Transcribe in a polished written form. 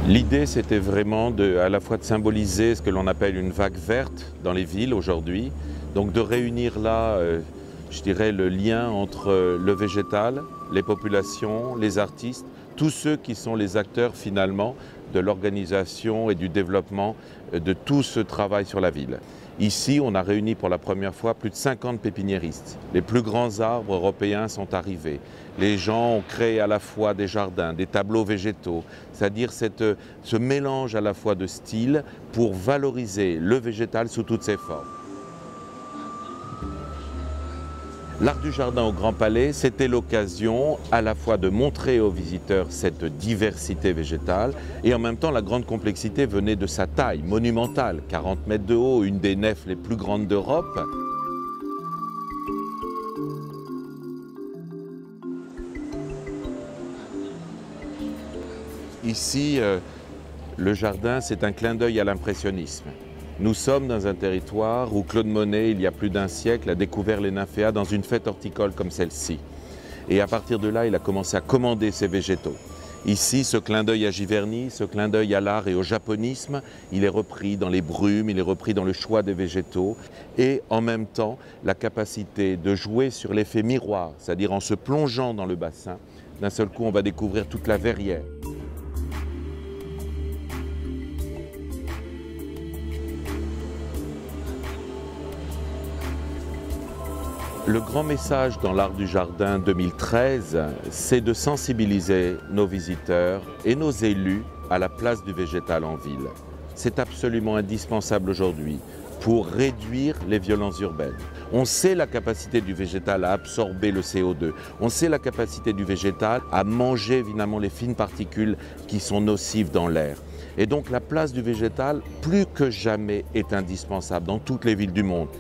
L'idée, c'était vraiment à la fois de symboliser ce que l'on appelle une vague verte dans les villes aujourd'hui, donc de réunir là, je dirais, le lien entre le végétal, les populations, les artistes, tous ceux qui sont les acteurs finalement de l'organisation et du développement de tout ce travail sur la ville. Ici, on a réuni pour la première fois plus de 50 pépiniéristes. Les plus grands arbres européens sont arrivés. Les gens ont créé à la fois des jardins, des tableaux végétaux, c'est-à-dire ce mélange à la fois de styles pour valoriser le végétal sous toutes ses formes. L'Art du Jardin au Grand Palais, c'était l'occasion à la fois de montrer aux visiteurs cette diversité végétale et en même temps la grande complexité venait de sa taille monumentale, 40 mètres de haut, une des nefs les plus grandes d'Europe. Ici, le jardin, c'est un clin d'œil à l'impressionnisme. Nous sommes dans un territoire où Claude Monet, il y a plus d'un siècle, a découvert les nymphéas dans une fête horticole comme celle-ci. Et à partir de là, il a commencé à commander ses végétaux. Ici, ce clin d'œil à Giverny, ce clin d'œil à l'art et au japonisme, il est repris dans les brumes, il est repris dans le choix des végétaux. Et en même temps, la capacité de jouer sur l'effet miroir, c'est-à-dire en se plongeant dans le bassin, d'un seul coup, on va découvrir toute la verrière. Le grand message dans l'Art du Jardin 2013, c'est de sensibiliser nos visiteurs et nos élus à la place du végétal en ville. C'est absolument indispensable aujourd'hui pour réduire les violences urbaines. On sait la capacité du végétal à absorber le CO2. On sait la capacité du végétal à manger évidemment les fines particules qui sont nocives dans l'air. Et donc la place du végétal, plus que jamais, est indispensable dans toutes les villes du monde.